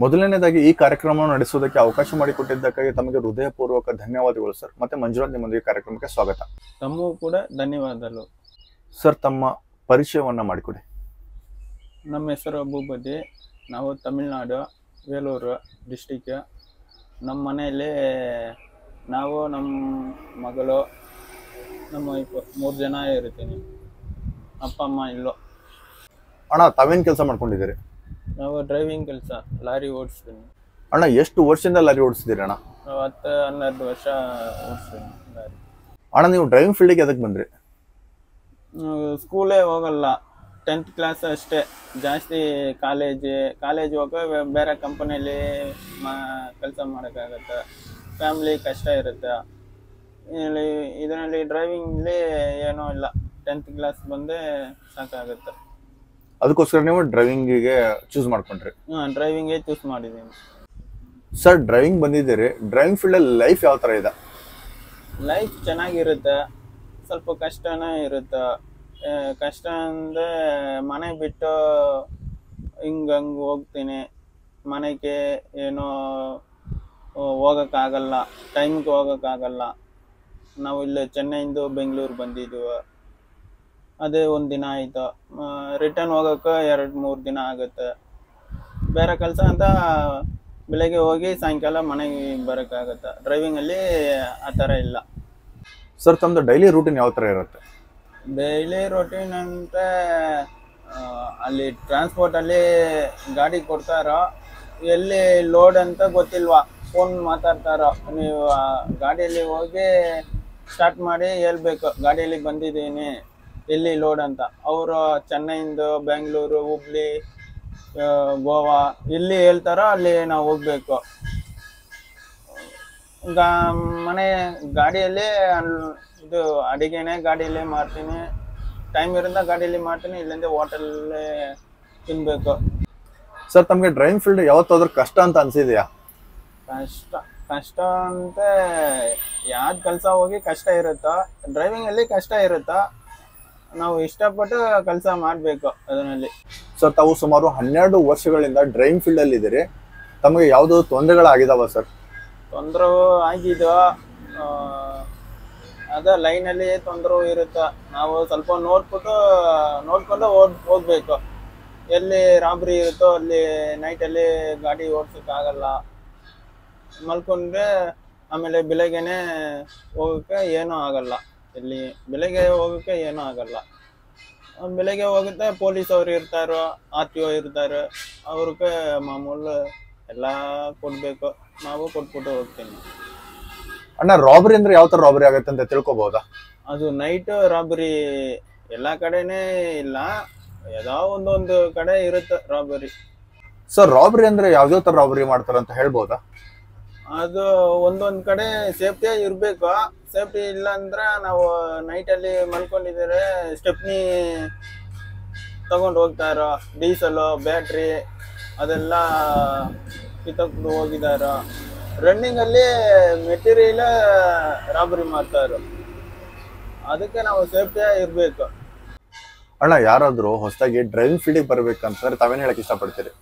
ಮೊದಲನೇದಾಗಿ ಈ ಕಾರ್ಯಕ್ರಮವನ್ನು ನಡೆಸುವುದಕ್ಕೆ ಅವಕಾಶ ಮಾಡಿಕೊಟ್ಟಿದ್ದಕ್ಕಾಗಿ ತಮಗೆ ಹೃದಯಪೂರ್ವಕ ಧನ್ಯವಾದಗಳು ಸರ್. ಮತ್ತೆ ಮಂಜುನಾಥ್, ನಿಮ್ಮೊಂದಿಗೆ ಕಾರ್ಯಕ್ರಮಕ್ಕೆ ಸ್ವಾಗತ. ತಮಗೂ ಕೂಡ ಧನ್ಯವಾದಗಳು. ಸರ್, ತಮ್ಮ ಪರಿಚಯವನ್ನ ಮಾಡಿಕೊಡಿ. ನಮ್ಮ ಹೆಸರು ಭೂಪತಿ. ನಾವು ತಮಿಳ್ನಾಡು, ವೇಲೂರು ಡಿಸ್ಟಿಕ್. ನಮ್ಮ ಮನೆಯಲ್ಲಿ ನಾವು, ನಮ್ಮ ಮಗಳು, ನಮ್ಮ ವೈಫ್ 3 ಜನ ಇರ್ತೀನಿ. ಅಪ್ಪ ಅಮ್ಮ ಇಲ್ಲೋ. ಅಣ್ಣ, ತಾವೇನು ಕೆಲಸ ಮಾಡ್ಕೊಂಡಿದ್ದೀರಿ? ನಾವು ಡ್ರೈವಿಂಗ್ ಕೆಲಸ, ಲಾರಿ ಓಡಿಸ್ತೀನಿ. ಅಣ್ಣ, ಎಷ್ಟು ವರ್ಷದಿಂದ ಲಾರಿ ಓಡಿಸ್ತೀರಿ ಅಣ್ಣ? 10-12 ವರ್ಷ ಓಡಿಸ್ತೀನಿ ಲಾರಿ. ಅಣ್ಣ, ನೀವು ಡ್ರೈವಿಂಗ್ ಫೀಲ್ಡಿಗೆ ಎದಕ್ಕೆ ಬಂದ್ರಿ? ಸ್ಕೂಲೇ ಹೋಗಲ್ಲ, 10th ಕ್ಲಾಸ್ ಅಷ್ಟೇ. ಜಾಸ್ತಿ ಕಾಲೇಜ್ ಹೋಗ ಬೇರೆ ಕಂಪನಿಯಲ್ಲಿ ಕೆಲಸ ಮಾಡೋಕ್ಕಾಗತ್ತೆ. ಫ್ಯಾಮ್ಲಿ ಕಷ್ಟ ಇರುತ್ತೆ. ಇದರಲ್ಲಿ ಡ್ರೈವಿಂಗ್ಲಿ ಏನೂ ಇಲ್ಲ. 10th ಕ್ಲಾಸ್ ಬಂದೇ ಸಾಕಾಗುತ್ತೆ. ಅದಕ್ಕೋಸ್ಕರ ನೀವು ಡ್ರೈವಿಂಗಿಗೆ ಚೂಸ್ ಮಾಡ್ಕೊಂಡ್ರಿ? ಡ್ರೈವಿಂಗೇ ಚೂಸ್ ಮಾಡಿದ್ದೀನಿ. ಸರ್, ಡ್ರೈವಿಂಗ್ ಬಂದಿದ್ದೀರಿ, ಡ್ರೈವಿಂಗ್ ಫೀಲ್ಡಲ್ಲಿ ಲೈಫ್ ಯಾವ ಥರ ಇದೆ? ಲೈಫ್ ಚೆನ್ನಾಗಿರುತ್ತೆ, ಸ್ವಲ್ಪ ಕಷ್ಟನೇ ಇರುತ್ತೆ. ಕಷ್ಟ ಅಂದರೆ ಮನೆ ಬಿಟ್ಟು ಹಂಗೆ ಹೋಗ್ತೀನಿ. ಮನೆಗೆ ಏನೋ ಹೋಗೋಕ್ಕಾಗಲ್ಲ, ಟೈಮ್ಗೆ ಹೋಗೋಕ್ಕಾಗಲ್ಲ. ನಾವು ಇಲ್ಲೇ ಚೆನ್ನೈಯಿಂದ ಬೆಂಗಳೂರು ಬಂದಿದ್ದೀವಿ. ಅದೇ 1 ದಿನ ಆಯಿತು. ರಿಟರ್ನ್ ಹೋಗೋಕ್ಕೆ 2-3 ದಿನ ಆಗುತ್ತೆ. ಬೇರೆ ಕೆಲಸ ಅಂತ ಬೆಳಗ್ಗೆ ಹೋಗಿ ಸಾಯಂಕಾಲ ಮನೆಗೆ ಬರೋಕ್ಕಾಗತ್ತೆ. ಡ್ರೈವಿಂಗಲ್ಲಿ ಆ ಥರ ಇಲ್ಲ. ಸರ್, ತಮ್ಮದು ಡೈಲಿ ರೂಟೀನ್ ಯಾವ ಥರ ಇರುತ್ತೆ? ಡೈಲಿ ರೂಟೀನ್ ಅಂತ ಅಲ್ಲಿ ಟ್ರಾನ್ಸ್ಪೋರ್ಟಲ್ಲಿ ಗಾಡಿ ಕೊಡ್ತಾರೋ, ಎಲ್ಲಿ ಲೋಡ್ ಅಂತ ಗೊತ್ತಿಲ್ವಾ, ಫೋನ್ ಮಾತಾಡ್ತಾರೋ. ನೀವು ಗಾಡಿಯಲ್ಲಿ ಹೋಗಿ ಸ್ಟಾರ್ಟ್ ಮಾಡಿ ಹೇಳ್ಬೇಕು, ಗಾಡಿಯಲ್ಲಿ ಬಂದಿದ್ದೀನಿ, ಎಲ್ಲಿ ಲೋಡ್ ಅಂತ. ಅವರು ಚೆನ್ನೈಯಿಂದ ಬೆಂಗಳೂರು, ಹುಬ್ಳಿ, ಗೋವಾ ಎಲ್ಲಿ ಹೇಳ್ತಾರೋ ಅಲ್ಲಿ ನಾವು ಹೋಗ್ಬೇಕು. ಮನೆ ಗಾಡಿಯಲ್ಲಿ ಇದು ಅಡಿಗೆನೇ ಗಾಡಿಯಲ್ಲೇ ಮಾಡ್ತೀನಿ. ಟೈಮ್ ಇರೋದ ಗಾಡಿಯಲ್ಲಿ ಮಾಡ್ತೀನಿ, ಇಲ್ಲಿಂದ ಹೋಟೆಲ್ಲೇ ತಿನ್ಬೇಕು. ಸರ್, ತಮಗೆ ಡ್ರೈವಿಂಗ್ ಫೀಲ್ಡ್ ಯಾವತ್ತಾದ್ರೂ ಕಷ್ಟ ಅಂತ ಅನ್ಸಿದೆಯಾ? ಕಷ್ಟ ಅಂತ ಯಾವ್ದು ಕೆಲಸ ಹೋಗಿ ಕಷ್ಟ ಇರುತ್ತೋ, ಡ್ರೈವಿಂಗಲ್ಲಿ ಕಷ್ಟ ಇರುತ್ತೋ. ನಾವು ಇಷ್ಟಪಟ್ಟು ಕೆಲಸ ಮಾಡಬೇಕು ಅದರಲ್ಲಿ. ಸರ್, ತಾವು ಸುಮಾರು 12 ವರ್ಷಗಳಿಂದ ಡ್ರೈವಿಂಗ್ ಫೀಲ್ಡಲ್ಲಿ ಇದ್ದೀರಿ. ತಮಗೆ ಯಾವುದೋ ತೊಂದರೆಗಳಾಗಿದಾವ ಸರ್? ತೊಂದರೆ ಆಗಿದ್ದು ಅದ ಲೈನಲ್ಲಿ ತೊಂದರೆ ಇರುತ್ತೆ. ನಾವು ಸ್ವಲ್ಪ ನೋಡ್ಕೊಂಡು ಹೋಗ್ಬೇಕು. ಎಲ್ಲಿ ರಾಬ್ರಿ ಇರುತ್ತೋ ಅಲ್ಲಿ ನೈಟಲ್ಲಿ ಗಾಡಿ ಓಡಿಸೋಕ್ಕಾಗಲ್ಲ. ಮಲ್ಕೊಂಡ್ರೆ ಆಮೇಲೆ ಬೆಳಗ್ಗೆನೆ ಹೋಗೋಕ್ಕೆ ಏನೂ ಆಗಲ್ಲ. ಬೆಳಗ್ಗೆ ಹೋಗೋಕ್ಕೆ ಏನೂ ಆಗಲ್ಲ. ಬೆಳಗ್ಗೆ ಹೋಗುತ್ತೆ, ಪೊಲೀಸವ್ರು ಇರ್ತಾರೋ, RTO ಇರ್ತಾರೆ. ಅವ್ರಿಗೆ ಮಾಮೂಲು ಎಲ್ಲ ಕೊಡಬೇಕು. ನಾವು ಕೊಟ್ಬಿಟ್ಟು ಹೋಗ್ತೀನಿ. ಅಣ್ಣ, ರಾಬರಿ ಅಂದ್ರೆ ಯಾವ ತರ ರಾಬರಿ ಆಗುತ್ತೆ ಅಂತ ತಿಳ್ಕೊಬಹುದಾ? ಅದು ನೈಟ್ ರಾಬರಿ ಎಲ್ಲ ಕಡೆನೇ ಇಲ್ಲ, ಯಾವುದೋ ಒಂದೊಂದು ಕಡೆ ಇರುತ್ತೆ ರಾಬರಿ. ಸರ್, ರಾಬರಿ ಅಂದ್ರೆ ಯಾವ್ಯಾವ ತರ ರಾಬರಿ ಮಾಡ್ತಾರ ಅಂತ ಹೇಳ್ಬೋದಾ? ಅದು ಒಂದೊಂದು ಕಡೆ ಸೇಫ್ಟಿ ಇರಬೇಕು. ಸೇಫ್ಟಿ ಇಲ್ಲ ಅಂದ್ರೆ ನಾವು ನೈಟಲ್ಲಿ ಮಲ್ಕೊಂಡಿದ್ದಾರೆ, ಸ್ಟೆಪ್ನಿ ತಗೊಂಡು ಹೋಗ್ತಾರೋ, ಡೀಸೆಲು, ಬ್ಯಾಟ್ರಿ ಅದೆಲ್ಲ ಕಿತ್ತಕೊಂಡು ಹೋಗಿದಾರೋ. ರನ್ನಿಂಗಲ್ಲಿ ಮೆಟೀರಿಯಲ್ ರಾಬರಿ ಮಾಡ್ತಾರೋ, ಅದಕ್ಕೆ ನಾವು ಸೇಫ್ಟಿ ಇರಬೇಕು. ಅಣ್ಣ, ಯಾರಾದ್ರೂ ಹೊಸದಾಗಿ ಡ್ರೈವಿಂಗ್ ಫೀಲ್ಡಿಗೆ ಬರ್ಬೇಕಂತಂದ್ರೆ ತಾವೇನು ಹೇಳಕ್ ಇಷ್ಟಪಡ್ತೀರಿ?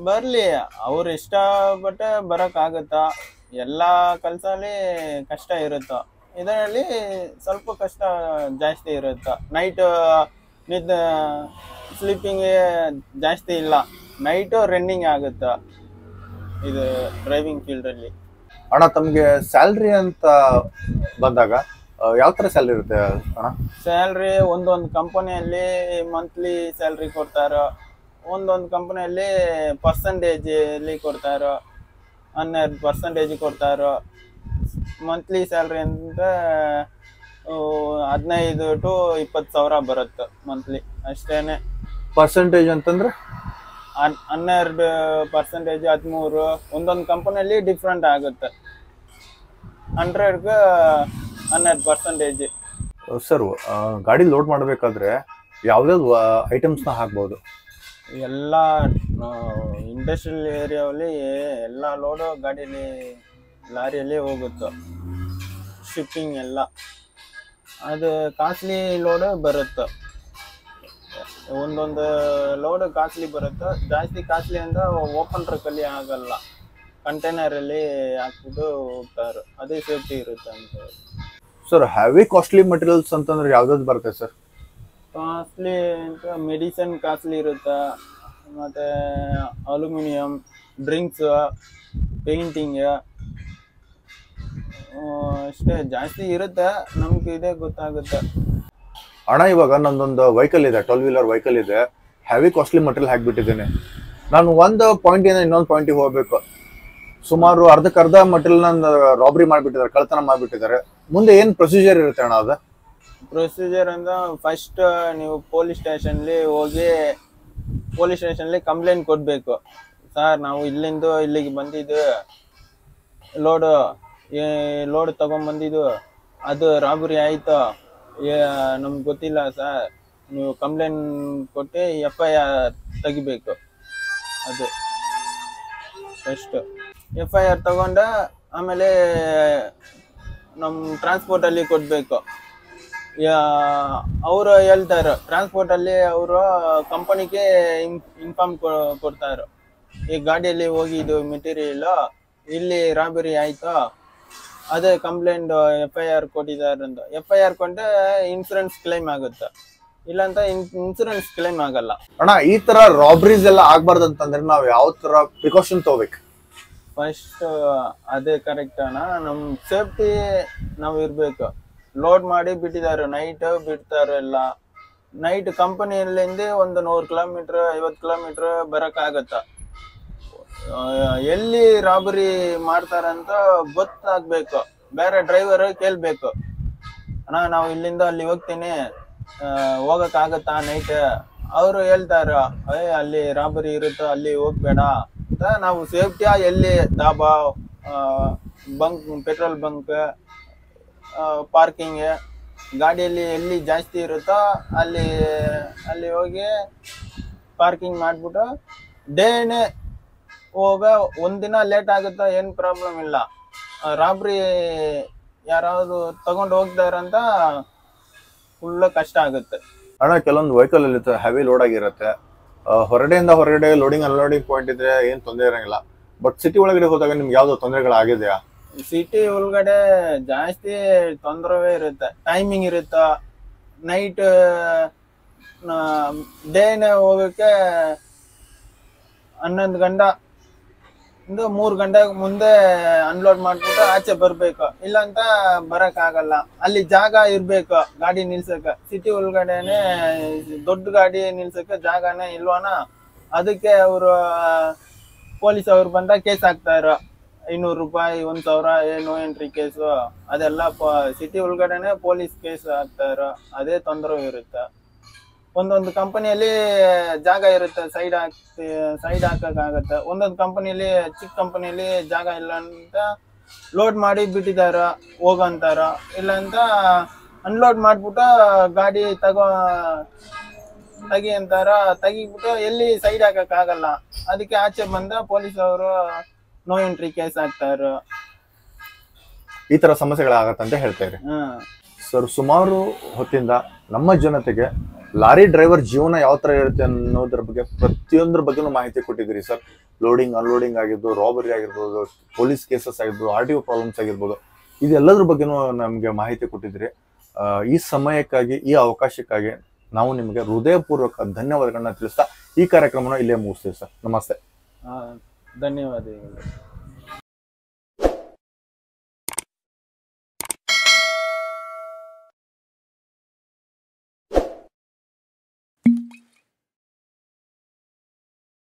ಬರ್ಲಿ, ಅವ್ರು ಇಷ್ಟಪಟ್ಟು ಬರೋಕ್ಕಾಗುತ್ತಾ? ಎಲ್ಲ ಕೆಲಸಲ್ಲಿ ಕಷ್ಟ ಇರುತ್ತೋ, ಇದರಲ್ಲಿ ಸ್ವಲ್ಪ ಕಷ್ಟ ಜಾಸ್ತಿ ಇರುತ್ತೆ. ನೈಟ್ ಸ್ಲೀಪಿಂಗ್ ಜಾಸ್ತಿ ಇಲ್ಲ, ನೈಟು ರನ್ನಿಂಗ್ ಆಗುತ್ತೆ ಇದು ಡ್ರೈವಿಂಗ್ ಫೀಲ್ಡಲ್ಲಿ. ಅಣ್ಣ, ತಮಗೆ ಸ್ಯಾಲ್ರಿ ಅಂತ ಬಂದಾಗ ಯಾವ ಥರ ಸ್ಯಾಲ್ರಿ ಇರುತ್ತೆ ಅಣ್ಣ? ಸ್ಯಾಲ್ರಿ ಒಂದೊಂದು ಕಂಪನಿಯಲ್ಲಿ ಮಂತ್ಲಿ ಸ್ಯಾಲ್ರಿ ಕೊಡ್ತಾರೋ, ಒಂದೊಂದು ಕಂಪನಿಯಲ್ಲಿ ಪರ್ಸಂಟೇಜಲ್ಲಿ ಕೊಡ್ತಾರೋ, 12% ಕೊಡ್ತಾರೋ. ಮಂತ್ಲಿ ಸ್ಯಾಲ್ರಿ ಅಂತ 15 to 20 ಸಾವಿರ ಬರುತ್ತೆ ಮಂತ್ಲಿ ಅಷ್ಟೇನೆ. ಪರ್ಸೆಂಟೇಜ್ ಅಂತಂದ್ರೆ 12%, 13. ಒಂದೊಂದು ಕಂಪನಿಯಲ್ಲಿ ಡಿಫ್ರೆಂಟ್ ಆಗುತ್ತೆ. 100ಗೆ 12%. ಸರ್, ಗಾಡಿ ಲೋಡ್ ಮಾಡಬೇಕಾದ್ರೆ ಯಾವ್ಯಾವ್ದು ಐಟಮ್ಸ್ನ ಹಾಕ್ಬೋದು? ಎಲ್ಲ ಇಂಡಸ್ಟ್ರಿಯಲ್ ಏರಿಯಾವಲ್ಲಿ ಎಲ್ಲ ಲೋಡು ಗಾಡೀಲಿ, ಲಾರಿಯಲ್ಲಿ ಹೋಗುತ್ತೆ. ಶಿಪ್ಪಿಂಗ್ ಎಲ್ಲ ಅದು ಕಾಸ್ಟ್ಲಿ ಲೋಡು ಬರುತ್ತೆ. ಒಂದೊಂದು ಲೋಡ್ ಕಾಸ್ಟ್ಲಿ ಬರುತ್ತೆ, ಜಾಸ್ತಿ ಕಾಸ್ಟ್ಲಿ ಅಂತ ಓಪನ್ ಟ್ರಕ್ಕಲ್ಲಿ ಆಗಲ್ಲ, ಕಂಟೈನರಲ್ಲಿ ಹಾಕ್ಬಿಟ್ಟು ಹೋಗ್ತಾರೆ, ಅದೇ ಸೇಫ್ಟಿ ಇರುತ್ತೆ ಅಂತ. ಸರ್ ಹೆವಿ ಕಾಸ್ಟ್ಲಿ ಮಟೀರಿಯಲ್ಸ್ ಅಂತಂದ್ರೆ ಯಾವ್ದಾದ್ರು ಬರುತ್ತೆ ಸರ್? ಕಾಸ್ಟ್ಲಿ ಅಂತ ಮೆಡಿಸಿನ್ ಕಾಸ್ಟ್ಲಿ ಇರುತ್ತೆ, ಮತ್ತು ಅಲ್ಯೂಮಿನಿಯಂ, ಡ್ರಿಂಕ್ಸ್, ಪೇಂಟಿಂಗ್, ಅಷ್ಟೇ ಜಾಸ್ತಿ ಇರುತ್ತೆ, ನಮ್ಗೆ ಇದೇ ಗೊತ್ತಾಗುತ್ತೆ. ಅಣ್ಣ ಇವಾಗ ನಂದೊಂದು ವೆಹಿಕಲ್ ಇದೆ, 12 ವೀಲರ್ ವೆಹಿಕಲ್ ಇದೆ, ಹೆವಿ ಕಾಸ್ಟ್ಲಿ ಮಟೀರಿಯಲ್ ಹಾಕ್ಬಿಟ್ಟಿದ್ದೀನಿ. ನಾನು ಒಂದು ಪಾಯಿಂಟಿಂದ ಇನ್ನೊಂದು ಪಾಯಿಂಟಿಗೆ ಹೋಗ್ಬೇಕು, ಸುಮಾರು ಅರ್ಧಕ್ಕರ್ಧ ಮಟೀರಿಯಲ್ ನನ್ನ ರಾಬ್ರಿ ಮಾಡಿಬಿಟ್ಟಿದ್ದಾರೆ, ಕಳ್ತನ ಮಾಡಿಬಿಟ್ಟಿದ್ದಾರೆ. ಮುಂದೆ ಏನು ಪ್ರೊಸೀಜರ್ ಇರುತ್ತೆ ಅಣ್ಣ ಅದು? ಪ್ರೊಸೀಜರ್ ಅಂತ ಫಸ್ಟ್ ನೀವು ಪೊಲೀಸ್ ಸ್ಟೇಷನ್ಲಿ ಹೋಗಿ ಪೊಲೀಸ್ ಸ್ಟೇಷನ್ಲಿ ಕಂಪ್ಲೇಂಟ್ ಕೊಡಬೇಕು. ಸರ್ ನಾವು ಇಲ್ಲಿಂದ ಇಲ್ಲಿಗೆ ಬಂದಿದ್ದು, ಲೋಡ್ ತಗೊಂಡ್ಬಂದಿದ್ದು, ಅದು ರಾಬರಿ ಆಯಿತು, ನಮ್ಗೆ ಗೊತ್ತಿಲ್ಲ ಸರ್, ನೀವು ಕಂಪ್ಲೇಂಟ್ ಕೊಟ್ಟು FIR ತೆಗಿಬೇಕು. ಅದು ಫಸ್ಟ್ FIR ತಗೊಂಡ ಆಮೇಲೆ ನಮ್ಮ ಟ್ರಾನ್ಸ್ಪೋರ್ಟಲ್ಲಿ ಕೊಡಬೇಕು. ಅವರು ಹೇಳ್ತಾರೆ, ಟ್ರಾನ್ಸ್ಪೋರ್ಟಲ್ಲಿ ಅವರು ಕಂಪನಿಗೆ ಇನ್ಫಾರ್ಮ್ ಕೊಡ್ತಾರೆ, ಈ ಗಾಡಿಯಲ್ಲಿ ಹೋಗಿದ್ದು ಮೆಟೀರಿಯಲ್ ಇಲ್ಲಿ ರಾಬರಿ ಆಯಿತು, ಅದೇ ಕಂಪ್ಲೇಂಟ್ FIR ಕೊಟ್ಟಿದ್ದಾರೆ ಅಂತ. FIR ಕೊಟ್ಟರೆ ಇನ್ಸೂರೆನ್ಸ್ ಕ್ಲೈಮ್ ಆಗುತ್ತೆ, ಇಲ್ಲಾಂತ ಇನ್ಸೂರೆನ್ಸ್ ಕ್ಲೈಮ್ ಆಗಲ್ಲ. ಅಣ್ಣ ಈ ತರ ರಾಬ್ರೀಸ್ ಎಲ್ಲ ಆಗ್ಬಾರ್ದು ಅಂತಂದ್ರೆ ನಾವು ಯಾವ ತರ ಪ್ರಿಕಾಷನ್ ತಗೋಬೇಕು? ಫಸ್ಟ್ ಅದೇ ಕರೆಕ್ಟ್ ಅಣ್ಣ, ನಮ್ಮ ಸೇಫ್ಟಿ ನಾವು ಇರಬೇಕು. ಲೋಡ್ ಮಾಡಿ ಬಿಟ್ಟಿದ್ದಾರೆ, ನೈಟ್ ಬಿಡ್ತಾರೆ ಎಲ್ಲ, ನೈಟ್ ಕಂಪನಿಯಲ್ಲಿಂದ ಒಂದು 100 ಕಿಲೋಮೀಟ್ರ್ 50 ಕಿಲೋಮೀಟ್ರ್ ಬರೋಕ್ಕಾಗತ್ತ. ಎಲ್ಲಿ ರಾಬರಿ ಮಾಡ್ತಾರಂತ ಗೊತ್ತಾಗ್ಬೇಕು, ಬೇರೆ ಡ್ರೈವರ್ ಕೇಳಬೇಕು, ಅಣ್ಣ ನಾವು ಇಲ್ಲಿಂದ ಅಲ್ಲಿ ಹೋಗ್ತೀನಿ, ಹೋಗಕ್ಕಾಗತ್ತಾ ನೈಟ್? ಅವರು ಹೇಳ್ತಾರ, ಅಲ್ಲಿ ರಾಬರಿ ಇರುತ್ತೋ ಅಲ್ಲಿ ಹೋಗ್ಬೇಡ ಅಂತ. ನಾವು ಸೇಫ್ಟಿಯ ಎಲ್ಲಿ dhaba, bunk, petrol bunk, parking, ಗಾಡಿಯಲ್ಲಿ ಎಲ್ಲಿ ಜಾಸ್ತಿ ಇರುತ್ತೋ ಅಲ್ಲಿ ಹೋಗಿ ಪಾರ್ಕಿಂಗ್ ಮಾಡಿಬಿಟ್ಟು ಡೇನೇ ಒಂದಿನ ಲೇಟ್ ಆಗುತ್ತಾ ಏನು ಪ್ರಾಬ್ಲಮ್ ಇಲ್ಲ. ರಾಬ್ರಿ ಯಾರಾದ್ರು ತಗೊಂಡು ಹೋಗ್ತಾರಂತ ಫುಲ್ ಕಷ್ಟ ಆಗುತ್ತೆ. ಅಣ್ಣ ಕೆಲವೊಂದು ವೆಹಿಕಲ್ ಅಲ್ಲಿ ಹೆವಿ ಲೋಡ್ ಆಗಿರುತ್ತೆ, ಹೊರಗಡೆ ಲೋಡಿಂಗ್ ಅನ್ಲೋಡಿಂಗ್ ಪಾಯಿಂಟ್ ಇದ್ರೆ ಏನ್ ತೊಂದರೆ ಇರಂಗಿಲ್ಲ. ಬಟ್ ಸಿಟಿ ಒಳಗಡೆ ಹೋದಾಗ ನಿಮ್ಗೆ ಯಾವ್ದು ತೊಂದರೆಗಳಾಗಿದೆಯಾ? ಸಿಟಿ ಒಳಗಡೆ ಜಾಸ್ತಿ ತೊಂದರೆ ಇರುತ್ತೆ, ಟೈಮಿಂಗ್ ಇರುತ್ತೆ. ನೈಟ್ ಡೇನೇ ಹೋಗಕ್ಕೆ 11 ಗಂಟೆ 3 ಗಂಟೆ ಮುಂದೆ ಅನ್ಲೋಡ್ ಮಾಡ್ಬಿಟ್ಟು ಆಚೆ ಬರ್ಬೇಕು, ಇಲ್ಲಾಂತ ಬರಕ್ ಆಗಲ್ಲ. ಅಲ್ಲಿ ಜಾಗ ಇರ್ಬೇಕು ಗಾಡಿ ನಿಲ್ಸಕ. ಸಿಟಿ ಒಳಗಡೆನೆ ದೊಡ್ಡ ಗಾಡಿ ನಿಲ್ಸಕ್ಕೆ ಜಾಗನೇ ಇಲ್ವಾನ, ಅದಕ್ಕೆ ಅವರು ಪೊಲೀಸ್ ಅವ್ರು ಬಂದ ಕೇಸ್ ಹಾಕ್ತಾರ, 500 ರೂಪಾಯಿ 1000 ಏನು ಎಂಟ್ರಿ ಕೇಸು, ಅದೆಲ್ಲ ಸಿಟಿ ಒಳಗಡೆನೆ ಪೊಲೀಸ್ ಕೇಸ್ ಹಾಕ್ತಾರ. ಅದೇ ತೊಂದರೆ ಇರುತ್ತೆ. ಒಂದೊಂದು ಕಂಪನಿಯಲ್ಲಿ ಜಾಗ ಇರುತ್ತೆ, ಸೈಡ್ ಹಾಕಕ್ಕಾಗತ್ತೆ. ಒಂದೊಂದು ಕಂಪನಿಯಲ್ಲಿ, ಚಿಕ್ಕ ಕಂಪನಿಯಲ್ಲಿ ಜಾಗ ಇಲ್ಲ ಅಂತ ಲೋಡ್ ಮಾಡಿ ಬಿಟ್ಟಿದಾರ, ಹೋಗಂತಾರ, ಇಲ್ಲ ಅಂತ ಅನ್ಲೋಡ್ ಮಾಡ್ಬಿಟ್ಟು ಗಾಡಿ ತೆಗಿ ಅಂತಾರ, ತೆಗಿಬಿಟ್ಟು ಎಲ್ಲಿ ಸೈಡ್ ಹಾಕಕ್ಕಾಗಲ್ಲ. ಅದಕ್ಕೆ ಆಚೆ ಬಂದ ಪೊಲೀಸ್ ಅವರು ನೋ ಎಂಟ್ರಿ ಕೇಸ್ ಹಾಕ್ತಾರ. ಈ ತರ ಸಮಸ್ಯೆಗಳಾಗತ್ತಂತ ಹೇಳ್ತಾ ಇರಿ. ಸರ್ ಸುಮಾರು ಹೊತ್ತಿಂದ ನಮ್ಮ ಜನತೆಗೆ ಲಾರಿ ಡ್ರೈವರ್ ಜೀವನ ಯಾವ ತರ ಇರುತ್ತೆ ಅನ್ನೋದ್ರ ಬಗ್ಗೆ ಪ್ರತಿಯೊಂದ್ರ ಬಗ್ಗೆನೂ ಮಾಹಿತಿ ಕೊಟ್ಟಿದ್ದೀರಿ ಸರ್. ಲೋಡಿಂಗ್ ಅನ್ಲೋಡಿಂಗ್ ಆಗಿರ್ಬೋದು, ರಾಬರಿ ಆಗಿರ್ಬೋದು, ಪೊಲೀಸ್ ಕೇಸಸ್ ಆಗಿರ್ಬೋದು, RTO ಪ್ರಾಬ್ಲಮ್ಸ್ ಆಗಿರ್ಬೋದು, ಇದೆಲ್ಲದ್ರ ಬಗ್ಗೆನೂ ನಮಗೆ ಮಾಹಿತಿ ಕೊಟ್ಟಿದ್ದೀರಿ. ಈ ಸಮಯಕ್ಕಾಗಿ, ಈ ಅವಕಾಶಕ್ಕಾಗಿ ನಾವು ನಿಮಗೆ ಹೃದಯಪೂರ್ವಕ ಧನ್ಯವಾದಗಳನ್ನ ತಿಳಿಸ್ತಾ ಈ ಕಾರ್ಯಕ್ರಮನ ಇಲ್ಲೇ ಮುಗಿಸ್ತೀವಿ ಸರ್. ನಮಸ್ತೆ. ಧನ್ಯವಾದಗಳು.